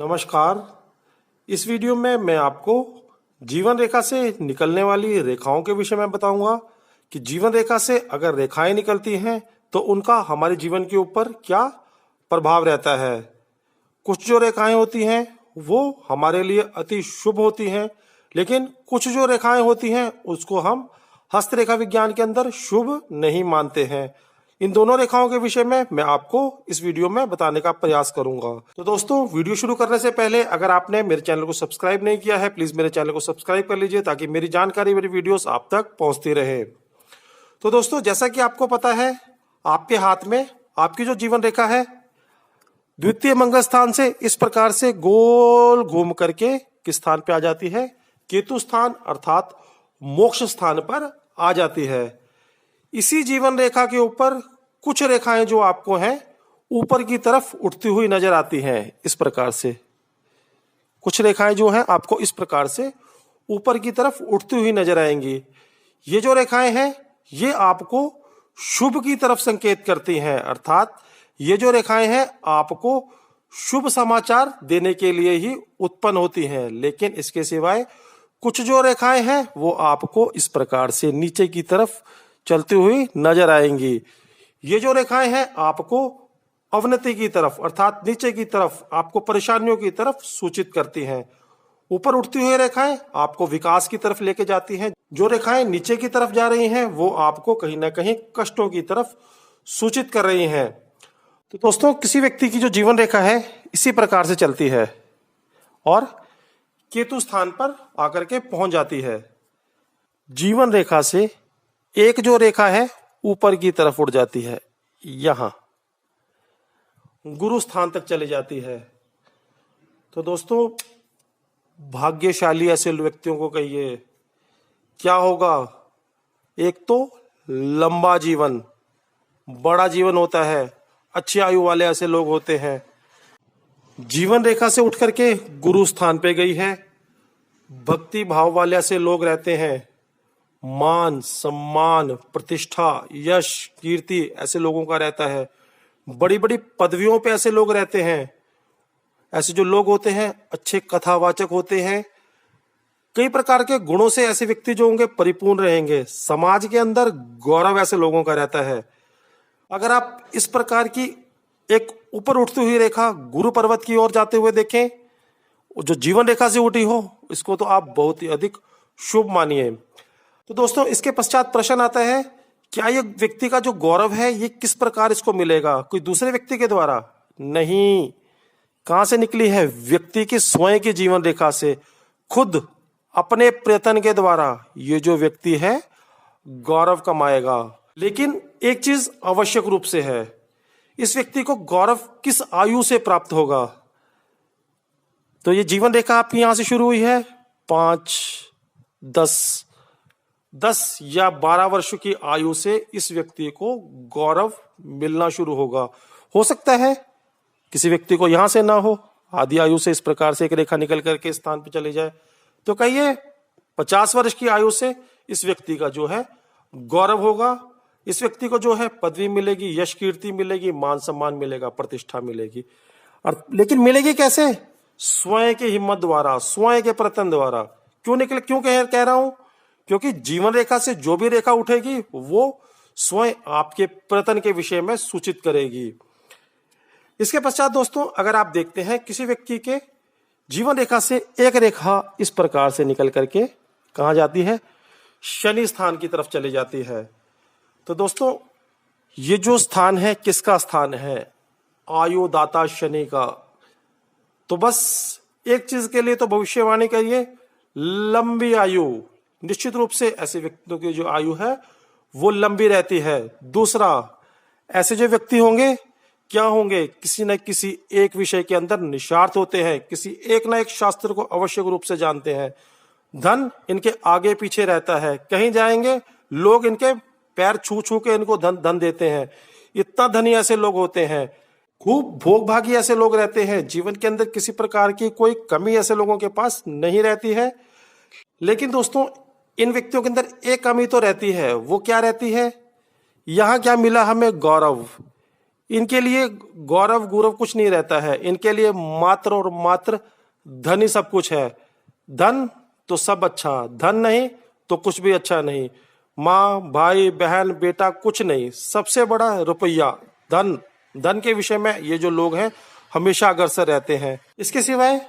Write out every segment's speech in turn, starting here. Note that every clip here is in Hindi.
नमस्कार। इस वीडियो में मैं आपको जीवन रेखा से निकलने वाली रेखाओं के विषय में बताऊंगा कि जीवन रेखा से अगर रेखाएं निकलती हैं तो उनका हमारे जीवन के ऊपर क्या प्रभाव रहता है। कुछ जो रेखाएं होती हैं वो हमारे लिए अति शुभ होती हैं, लेकिन कुछ जो रेखाएं होती हैं उसको हम हस्तरेखा विज्ञान के अंदर शुभ नहीं मानते हैं। इन दोनों रेखाओं के विषय में मैं आपको इस वीडियो में बताने का प्रयास करूंगा। तो दोस्तों, वीडियो शुरू करने से पहले अगर आपने मेरे चैनल को सब्सक्राइब नहीं किया है, प्लीज मेरे चैनल को सब्सक्राइब कर लीजिए ताकि मेरी जानकारी, मेरी वीडियोस आप तक पहुंचती रहे। तो दोस्तों, जैसा कि आपको पता है, आपके हाथ में आपकी जो जीवन रेखा है द्वितीय मंगल स्थान से इस प्रकार से गोल घूम करके किस स्थान पे आ जाती है? केतु स्थान अर्थात मोक्ष स्थान पर आ जाती है। इसी जीवन रेखा के ऊपर कुछ रेखाएं जो आपको हैं ऊपर की तरफ उठती हुई नजर आती हैं। इस प्रकार से कुछ रेखाएं जो हैं आपको इस प्रकार से ऊपर की तरफ उठती हुई नजर आएंगी। ये जो रेखाएं हैं ये आपको शुभ की तरफ संकेत करती हैं, अर्थात ये जो रेखाएं हैं आपको शुभ समाचार देने के लिए ही उत्पन्न होती हैं। लेकिन इसके सिवाय कुछ जो रेखाएं हैं वो आपको इस प्रकार से नीचे की तरफ चलती हुई नजर आएंगी। ये जो रेखाएं हैं आपको अवनति की तरफ अर्थात नीचे की तरफ, आपको परेशानियों की तरफ सूचित करती हैं। ऊपर उठती हुई रेखाएं आपको विकास की तरफ लेके जाती हैं। जो रेखाएं नीचे की तरफ जा रही हैं वो आपको कहीं ना कहीं कष्टों की तरफ सूचित कर रही हैं। तो दोस्तों, किसी व्यक्ति की जो जीवन रेखा है इसी प्रकार से चलती है और केतु स्थान पर आकर के पहुंच जाती है। जीवन रेखा से एक जो रेखा है ऊपर की तरफ उड़ जाती है, यहां गुरु स्थान तक चली जाती है। तो दोस्तों, भाग्यशाली ऐसे व्यक्तियों को कहिए क्या होगा? एक तो लंबा जीवन, बड़ा जीवन होता है, अच्छी आयु वाले ऐसे लोग होते हैं। जीवन रेखा से उठ करके गुरु स्थान पे गई है, भक्ति भाव वाले ऐसे लोग रहते हैं। मान सम्मान प्रतिष्ठा यश कीर्ति ऐसे लोगों का रहता है। बड़ी बड़ी पदवियों पे ऐसे लोग रहते हैं। ऐसे जो लोग होते हैं अच्छे कथावाचक होते हैं। कई प्रकार के गुणों से ऐसे व्यक्ति जो होंगे परिपूर्ण रहेंगे। समाज के अंदर गौरव ऐसे लोगों का रहता है। अगर आप इस प्रकार की एक ऊपर उठती हुई रेखा गुरु पर्वत की ओर जाते हुए देखें, जो जीवन रेखा से उठी हो, इसको तो आप बहुत ही अधिक शुभ मानिए। तो दोस्तों, इसके पश्चात प्रश्न आता है, क्या ये व्यक्ति का जो गौरव है ये किस प्रकार इसको मिलेगा? कोई दूसरे व्यक्ति के द्वारा? नहीं। कहां से निकली है? व्यक्ति की स्वयं की जीवन रेखा से, खुद अपने प्रयत्न के द्वारा ये जो व्यक्ति है गौरव कमाएगा। लेकिन एक चीज आवश्यक रूप से है, इस व्यक्ति को गौरव किस आयु से प्राप्त होगा? तो ये जीवन रेखा आपकी यहां से शुरू हुई है 5, 10 या 12 वर्ष की आयु से इस व्यक्ति को गौरव मिलना शुरू होगा। हो सकता है किसी व्यक्ति को यहां से ना हो, आधी आयु से इस प्रकार से एक रेखा निकल करके स्थान पे चली जाए। तो कहिए 50 वर्ष की आयु से इस व्यक्ति का जो है गौरव होगा। इस व्यक्ति को जो है पदवी मिलेगी, यश कीर्ति मिलेगी, मान सम्मान मिलेगा, प्रतिष्ठा मिलेगी। और लेकिन मिलेगी कैसे? स्वयं की हिम्मत द्वारा, स्वयं के प्रयत्न द्वारा। क्यों कह रहा हूं? क्योंकि जीवन रेखा से जो भी रेखा उठेगी वो स्वयं आपके प्रयत्न के विषय में सूचित करेगी। इसके पश्चात दोस्तों, अगर आप देखते हैं किसी व्यक्ति के जीवन रेखा से एक रेखा इस प्रकार से निकल करके कहां जाती है? शनि स्थान की तरफ चली जाती है। तो दोस्तों, ये जो स्थान है किसका स्थान है? आयुदाता शनि का। तो बस एक चीज के लिए तो भविष्यवाणी करिए, लंबी आयु। निश्चित रूप से ऐसे व्यक्तियों की जो आयु है वो लंबी रहती है। दूसरा, ऐसे जो व्यक्ति होंगे क्या होंगे? किसी न किसी एक विषय के अंदर निष्णात होते हैं, किसी एक ना एक शास्त्र को आवश्यक रूप से जानते हैं। धन इनके आगे पीछे रहता है, कहीं जाएंगे लोग इनके पैर छू छू के इनको धन देते हैं। इतना धनी ऐसे लोग होते हैं। खूब भोगभागी ऐसे लोग रहते हैं। जीवन के अंदर किसी प्रकार की कोई कमी ऐसे लोगों के पास नहीं रहती है। लेकिन दोस्तों, इन व्यक्तियों के अंदर एक कमी तो रहती है। वो क्या रहती है? यहां क्या मिला हमें? गौरव। इनके लिए गौरव गौरव कुछ नहीं रहता है। इनके लिए मात्र और मात्र धन ही सब कुछ है। धन तो सब अच्छा, धन नहीं तो कुछ भी अच्छा नहीं। माँ, भाई, बहन, बेटा कुछ नहीं, सबसे बड़ा रुपया, धन। धन के विषय में ये जो लोग हैं हमेशा अग्रसर रहते हैं। इसके सिवाय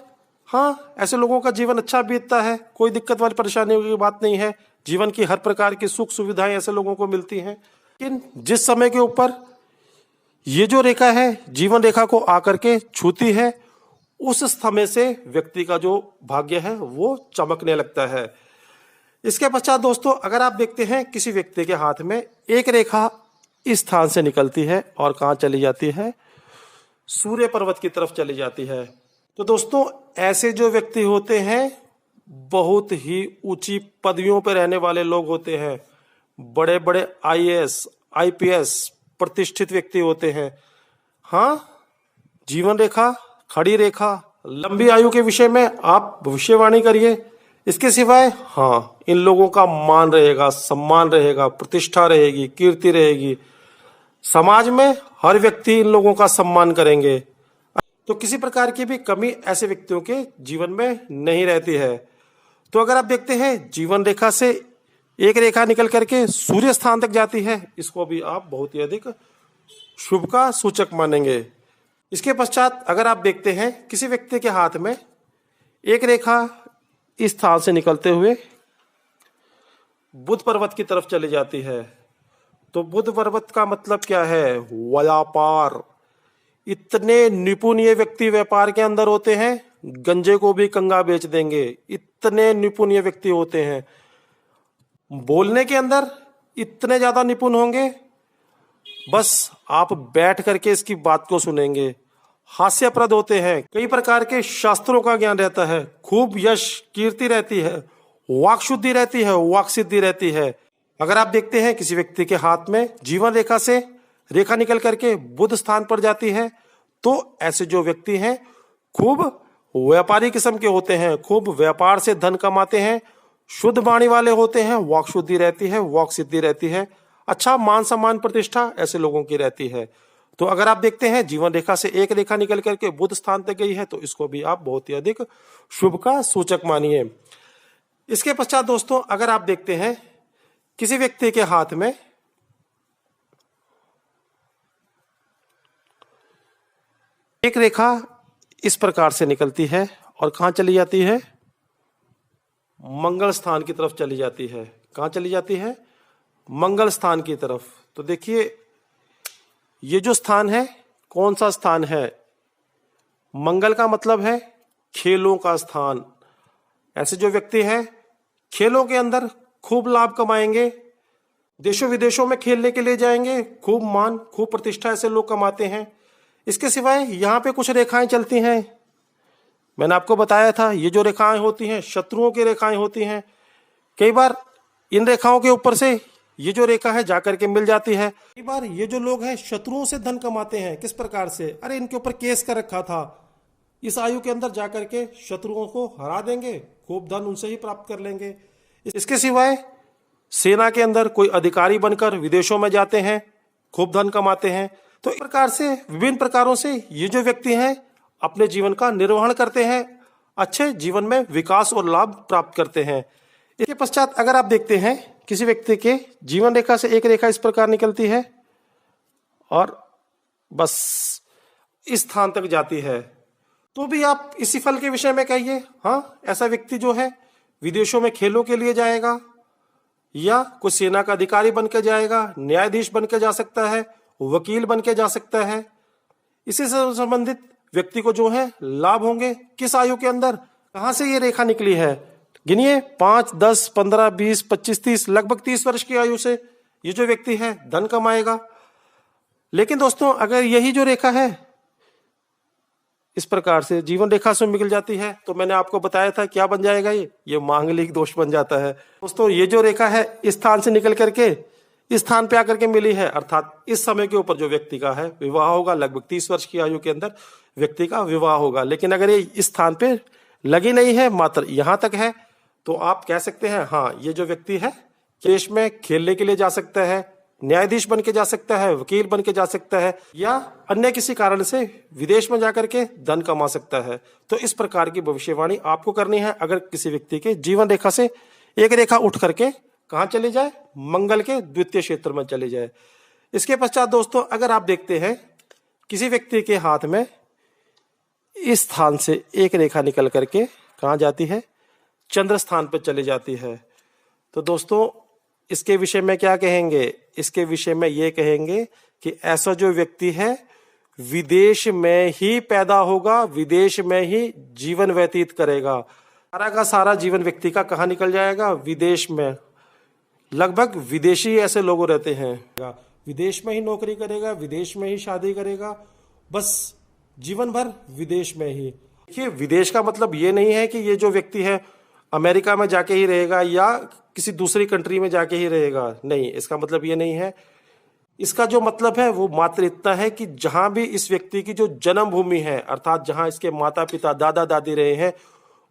हाँ, ऐसे लोगों का जीवन अच्छा बीतता है, कोई दिक्कत वाली परेशानी की बात नहीं है। जीवन की हर प्रकार की सुख सुविधाएं ऐसे लोगों को मिलती हैं। लेकिन जिस समय के ऊपर ये जो रेखा है जीवन रेखा को आकर के छूती है, उस समय से व्यक्ति का जो भाग्य है वो चमकने लगता है। इसके पश्चात दोस्तों, अगर आप देखते हैं किसी व्यक्ति के हाथ में एक रेखा इस स्थान से निकलती है और कहाँ चली जाती है, सूर्य पर्वत की तरफ चली जाती है। तो दोस्तों, ऐसे जो व्यक्ति होते हैं बहुत ही ऊंची पदवियों पर रहने वाले लोग होते हैं। बड़े बड़े आईएएस, आईपीएस प्रतिष्ठित व्यक्ति होते हैं। हाँ, जीवन रेखा, खड़ी रेखा, लंबी आयु के विषय में आप भविष्यवाणी करिए। इसके सिवाय हाँ, इन लोगों का मान रहेगा, सम्मान रहेगा, प्रतिष्ठा रहेगी, कीर्ति रहेगी। समाज में हर व्यक्ति इन लोगों का सम्मान करेंगे। तो किसी प्रकार की भी कमी ऐसे व्यक्तियों के जीवन में नहीं रहती है। तो अगर आप देखते हैं जीवन रेखा से एक रेखा निकल करके सूर्य स्थान तक जाती है, इसको भी आप बहुत ही अधिक शुभ का सूचक मानेंगे। इसके पश्चात अगर आप देखते हैं किसी व्यक्ति के हाथ में एक रेखा इस स्थान से निकलते हुए बुध पर्वत की तरफ चली जाती है, तो बुध पर्वत का मतलब क्या है? व्यापार। इतने निपुण ये व्यक्ति व्यापार के अंदर होते हैं, गंजे को भी कंगा बेच देंगे, इतने निपुण ये व्यक्ति होते हैं। बोलने के अंदर इतने ज्यादा निपुण होंगे, बस आप बैठ करके इसकी बात को सुनेंगे। हास्यप्रद होते हैं, कई प्रकार के शास्त्रों का ज्ञान रहता है, खूब यश कीर्ति रहती है, वाक शुद्धि रहती है, वाक सिद्धि रहती है। अगर आप देखते हैं किसी व्यक्ति के हाथ में जीवन रेखा से रेखा निकल करके बुध स्थान पर जाती है, तो ऐसे जो व्यक्ति हैं खूब व्यापारी किस्म के होते हैं, खूब व्यापार से धन कमाते हैं, शुद्ध वाणी वाले होते हैं, वाक शुद्धि रहती है, वाक सिद्धि रहती है, अच्छा मान सम्मान प्रतिष्ठा ऐसे लोगों की रहती है। तो अगर आप देखते हैं जीवन रेखा से एक रेखा निकल करके बुध स्थान तक गई है, तो इसको भी आप बहुत ही अधिक शुभ का सूचक मानिए। इसके पश्चात दोस्तों, अगर आप देखते हैं किसी व्यक्ति के हाथ में एक रेखा इस प्रकार से निकलती है और कहां चली जाती है? मंगल स्थान की तरफ चली जाती है। कहां चली जाती है? मंगल स्थान की तरफ। तो देखिए, ये जो स्थान है कौन सा स्थान है? मंगल का मतलब है खेलों का स्थान। ऐसे जो व्यक्ति है खेलों के अंदर खूब लाभ कमाएंगे, देशों विदेशों में खेलने के लिए जाएंगे, खूब मान खूब प्रतिष्ठा ऐसे लोग कमाते हैं। इसके सिवाय यहाँ पे कुछ रेखाएं चलती हैं, मैंने आपको बताया था ये जो रेखाएं होती हैं शत्रुओं की रेखाएं होती हैं। कई बार इन रेखाओं के ऊपर से ये जो रेखा है जाकर के मिल जाती है। कई बार ये जो लोग हैं शत्रुओं से धन कमाते हैं। किस प्रकार से? अरे इनके ऊपर केस कर रखा था, इस आयु के अंदर जाकर के शत्रुओं को हरा देंगे, खूब धन उनसे ही प्राप्त कर लेंगे। इसके सिवाय सेना के अंदर कोई अधिकारी बनकर विदेशों में जाते हैं, खूब धन कमाते हैं। तो इस प्रकार से विभिन्न प्रकारों से ये जो व्यक्ति हैं अपने जीवन का निर्वहन करते हैं, अच्छे जीवन में विकास और लाभ प्राप्त करते हैं। इसके पश्चात अगर आप देखते हैं किसी व्यक्ति के जीवन रेखा से एक रेखा इस प्रकार निकलती है और बस इस स्थान तक जाती है, तो भी आप इसी फल के विषय में कहिए। हाँ, ऐसा व्यक्ति जो है विदेशों में खेलों के लिए जाएगा या कोई सेना का अधिकारी बन के जाएगा, न्यायाधीश बन के जा सकता है, वकील बन के जा सकता है। इसी से संबंधित व्यक्ति को जो है लाभ होंगे। किस आयु के अंदर? कहां से ये रेखा निकली है? गिनिए, 5, 10, 15, 20, 25, 30, लगभग 30 वर्ष की आयु से ये जो व्यक्ति है धन कमाएगा। लेकिन दोस्तों, अगर यही जो रेखा है इस प्रकार से जीवन रेखा से मिल जाती है, तो मैंने आपको बताया था क्या बन जाएगा, ये मांगलिक दोष बन जाता है। दोस्तों, ये जो रेखा है इस स्थान से निकल करके इस स्थान पे आकर के मिली है, अर्थात इस समय के ऊपर जो व्यक्ति का है विवाह होगा, लगभग 30 वर्ष की आयु के अंदर व्यक्ति का विवाह होगा। लेकिन अगर ये इस स्थान पे लगी नहीं है, मात्र यहां तक है, तो आप कह सकते हैं हाँ, ये जो व्यक्ति है देश में खेलने के लिए जा सकता है, न्यायाधीश बन के जा सकता है, वकील बन के जा सकता है, या अन्य किसी कारण से विदेश में जाकर के धन कमा सकता है। तो इस प्रकार की भविष्यवाणी आपको करनी है अगर किसी व्यक्ति के जीवन रेखा से एक रेखा उठ करके कहां चली जाए, मंगल के द्वितीय क्षेत्र में चली जाए। इसके पश्चात दोस्तों अगर आप देखते हैं किसी व्यक्ति के हाथ में इस स्थान से एक रेखा निकल करके कहां जाती है, चंद्र स्थान पर चली जाती है, तो दोस्तों इसके विषय में क्या कहेंगे, इसके विषय में ये कहेंगे कि ऐसा जो व्यक्ति है विदेश में ही पैदा होगा, विदेश में ही जीवन व्यतीत करेगा। सारा का सारा जीवन व्यक्ति का कहां निकल जाएगा, विदेश में। लगभग विदेशी ऐसे लोग रहते हैं, विदेश में ही नौकरी करेगा, विदेश में ही शादी करेगा, बस जीवन भर विदेश में ही। देखिए विदेश का मतलब ये नहीं है कि ये जो व्यक्ति है अमेरिका में जाके ही रहेगा या किसी दूसरी कंट्री में जाके ही रहेगा, नहीं, इसका मतलब ये नहीं है। इसका जो मतलब है वो मात्र इतना है कि जहां भी इस व्यक्ति की जो जन्मभूमि है, अर्थात जहां इसके माता पिता दादा दादी रहे हैं,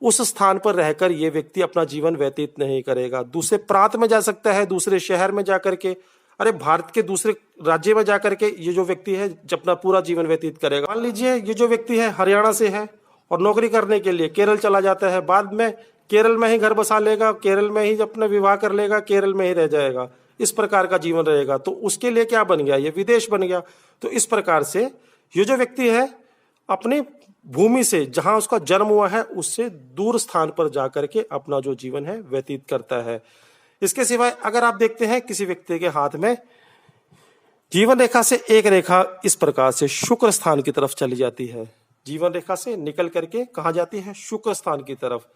उस स्थान पर रहकर ये व्यक्ति अपना जीवन व्यतीत नहीं करेगा। दूसरे प्रांत में जा सकता है, दूसरे शहर में जाकर के, अरे भारत के दूसरे राज्य में जाकर के ये जो व्यक्ति है अपना पूरा जीवन व्यतीत करेगा। मान लीजिए ये जो व्यक्ति है हरियाणा से है और नौकरी करने के लिए केरल चला जाता है, बाद में केरल में ही घर बसा लेगा, केरल में ही अपना विवाह कर लेगा, केरल में ही रह जाएगा, इस प्रकार का जीवन रहेगा। तो उसके लिए क्या बन गया, ये विदेश बन गया। तो इस प्रकार से ये जो व्यक्ति है अपनी भूमि से, जहां उसका जन्म हुआ है, उससे दूर स्थान पर जाकर के अपना जो जीवन है व्यतीत करता है। इसके सिवाय अगर आप देखते हैं किसी व्यक्ति के हाथ में जीवन रेखा से एक रेखा इस प्रकार से शुक्र स्थान की तरफ चली जाती है, जीवन रेखा से निकल करके कहां जाती है, शुक्र स्थान की तरफ,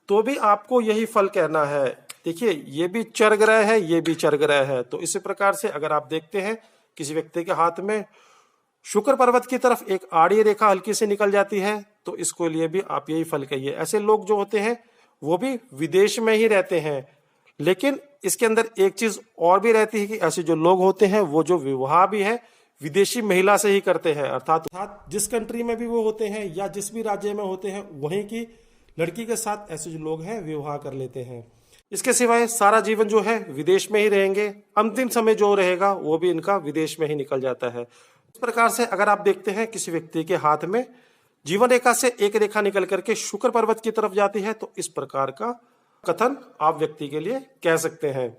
तो भी आपको यही फल कहना है। देखिए ये भी चर ग्रह है, ये भी चर ग्रह है। तो इसी प्रकार से अगर आप देखते हैं किसी व्यक्ति के हाथ में शुक्र पर्वत की तरफ एक आड़ी रेखा हल्की से निकल जाती है, तो इसको लिए भी आप यही फल कहिए। ऐसे लोग जो होते हैं वो भी विदेश में ही रहते हैं, लेकिन इसके अंदर एक चीज और भी रहती है कि ऐसे जो लोग होते हैं वो जो विवाह भी है विदेशी महिला से ही करते हैं, अर्थात जिस कंट्री में भी वो होते हैं या जिस भी राज्य में होते हैं वहीं की लड़की के साथ ऐसे जो लोग हैं विवाह कर लेते हैं। इसके सिवाय सारा जीवन जो है विदेश में ही रहेंगे, अंतिम समय जो रहेगा वो भी इनका विदेश में ही निकल जाता है। इस प्रकार से अगर आप देखते हैं किसी व्यक्ति के हाथ में जीवन रेखा से एक रेखा निकल करके शुक्र पर्वत की तरफ जाती है, तो इस प्रकार का कथन आप व्यक्ति के लिए कह सकते हैं।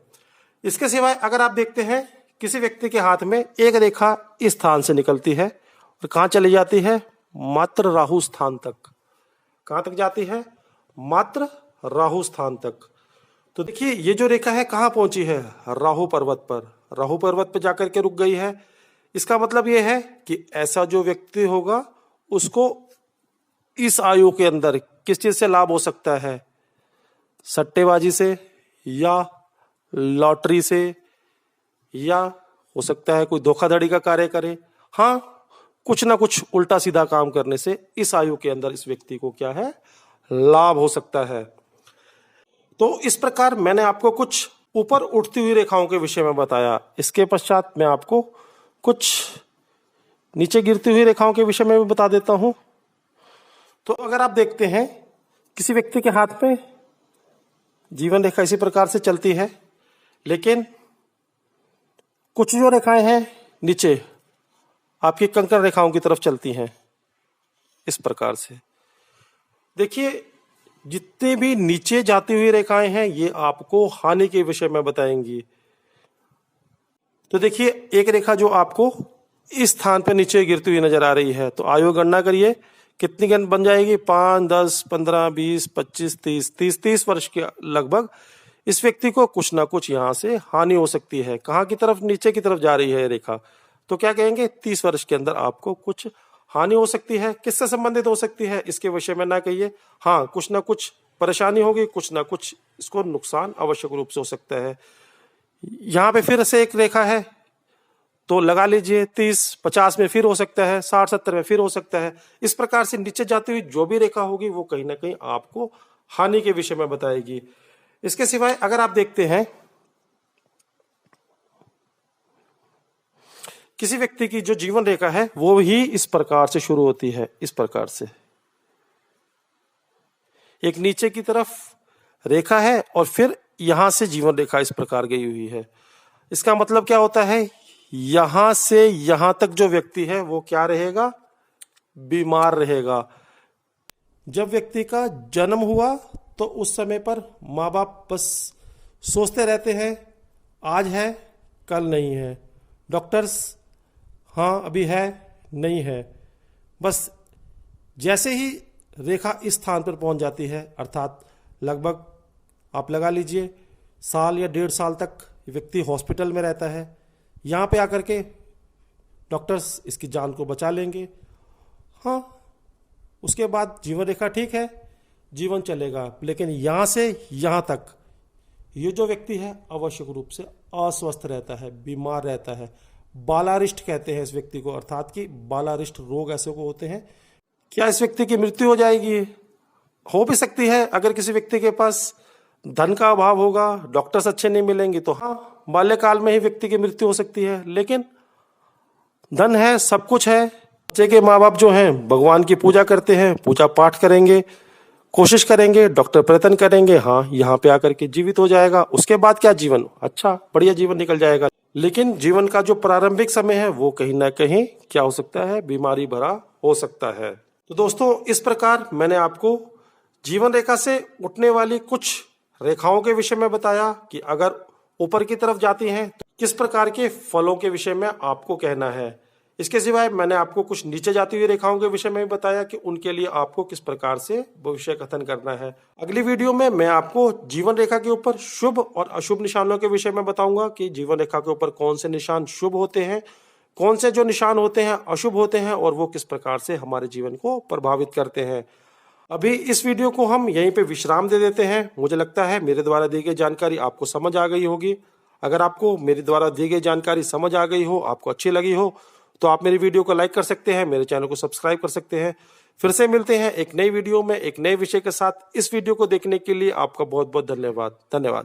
इसके सिवाय अगर आप देखते हैं किसी व्यक्ति के हाथ में एक रेखा इस स्थान से निकलती है और कहां चली जाती है, मात्र राहु स्थान तक। कहां तक जाती है, मात्र राहु स्थान तक। तो देखिए ये जो रेखा है कहां पहुंची है, राहु पर्वत पर। राहु पर्वत पर जाकर के रुक गई है। इसका मतलब यह है कि ऐसा जो व्यक्ति होगा उसको इस आयु के अंदर किस चीज से लाभ हो सकता है, सट्टेबाजी से या लॉटरी से, या हो सकता है कोई धोखाधड़ी का कार्य करे। हाँ, कुछ ना कुछ उल्टा सीधा काम करने से इस आयु के अंदर इस व्यक्ति को क्या है, लाभ हो सकता है। तो इस प्रकार मैंने आपको कुछ ऊपर उठती हुई रेखाओं के विषय में बताया। इसके पश्चात मैं आपको कुछ नीचे गिरती हुई रेखाओं के विषय में भी बता देता हूं। तो अगर आप देखते हैं किसी व्यक्ति के हाथ में जीवन रेखा इसी प्रकार से चलती है, लेकिन कुछ जो रेखाएं हैं नीचे आपकी कंकड़ रेखाओं की तरफ चलती हैं इस प्रकार से। देखिए जितने भी नीचे जाती हुई रेखाएं हैं ये आपको हानि के विषय में बताएंगी। तो देखिए एक रेखा जो आपको इस स्थान पर नीचे गिरती हुई नजर आ रही है, तो आयु गणना करिए कितनी गण बन जाएगी, 5, 10, 15, 20, 25, 30 वर्ष के लगभग इस व्यक्ति को कुछ ना कुछ यहां से हानि हो सकती है। कहां की तरफ, नीचे की तरफ जा रही है रेखा, तो क्या कहेंगे 30 वर्ष के अंदर आपको कुछ हानि हो सकती है। किससे संबंधित हो सकती है इसके विषय में ना कहिए, हाँ कुछ ना कुछ परेशानी होगी, कुछ ना कुछ इसको नुकसान आवश्यक रूप से हो सकता है। यहाँ पे फिर से एक रेखा है तो लगा लीजिए 30-50 में फिर हो सकता है, 60-70 में फिर हो सकता है। इस प्रकार से नीचे जाती हुई जो भी रेखा होगी वो कहीं ना कहीं आपको हानि के विषय में बताएगी। इसके सिवाय अगर आप देखते हैं किसी व्यक्ति की जो जीवन रेखा है वो ही इस प्रकार से शुरू होती है, इस प्रकार से एक नीचे की तरफ रेखा है और फिर यहां से जीवन रेखा इस प्रकार गई हुई है। इसका मतलब क्या होता है, यहां से यहां तक जो व्यक्ति है वो क्या रहेगा, बीमार रहेगा। जब व्यक्ति का जन्म हुआ तो उस समय पर माँ बाप बस सोचते रहते हैं आज है कल नहीं है, डॉक्टर्स हाँ अभी है नहीं है। बस जैसे ही रेखा इस स्थान पर पहुंच जाती है, अर्थात लगभग आप लगा लीजिए साल या 1.5 साल तक व्यक्ति हॉस्पिटल में रहता है, यहाँ पे आकर के डॉक्टर्स इसकी जान को बचा लेंगे। हाँ, उसके बाद जीवन रेखा ठीक है, जीवन चलेगा, लेकिन यहाँ से यहाँ तक ये जो व्यक्ति है आवश्यक रूप से अस्वस्थ रहता है, बीमार रहता है। बालारिष्ट कहते हैं इस व्यक्ति को, अर्थात कि बालारिष्ट रोग ऐसे को होते हैं। क्या इस व्यक्ति की मृत्यु हो जाएगी? हो भी सकती है। अगर किसी व्यक्ति के पास धन का अभाव होगा, डॉक्टर्स अच्छे नहीं मिलेंगे, तो हाँ बाल्यकाल में ही व्यक्ति की मृत्यु हो सकती है। लेकिन धन है, सब कुछ है। बच्चे के माँ बाप जो हैं भगवान की पूजा करते हैं, पूजा पाठ करेंगे, कोशिश करेंगे, डॉक्टर प्रयत्न करेंगे, हाँ यहाँ पे आकर के जीवित हो जाएगा। उसके बाद क्या जीवन अच्छा बढ़िया जीवन निकल जाएगा। लेकिन जीवन का जो प्रारंभिक समय है वो कहीं ना कहीं क्या हो सकता है, बीमारी भरा हो सकता है। तो दोस्तों, इस प्रकार मैंने आपको जीवन रेखा से उठने वाली कुछ रेखाओं के विषय में बताया कि अगर ऊपर की तरफ जाती हैं तो किस प्रकार के फलों के विषय में आपको कहना है। इसके सिवाय मैंने आपको कुछ नीचे जाती हुई रेखाओं के विषय में भी बताया कि उनके लिए आपको किस प्रकार से भविष्य कथन करना है। अगली वीडियो में मैं आपको जीवन रेखा के ऊपर शुभ और अशुभ निशानों के विषय में बताऊंगा कि जीवन रेखा के ऊपर कौन से निशान शुभ होते हैं, कौन से जो निशान होते हैं अशुभ होते हैं, और वो किस प्रकार से हमारे जीवन को प्रभावित करते हैं। अभी इस वीडियो को हम यहीं पे विश्राम दे देते हैं। मुझे लगता है मेरे द्वारा दी गई जानकारी आपको समझ आ गई होगी। अगर आपको मेरे द्वारा दी गई जानकारी समझ आ गई हो, आपको अच्छी लगी हो, तो आप मेरी वीडियो को लाइक कर सकते हैं, मेरे चैनल को सब्सक्राइब कर सकते हैं। फिर से मिलते हैं एक नई वीडियो में एक नए विषय के साथ। इस वीडियो को देखने के लिए आपका बहुत बहुत धन्यवाद।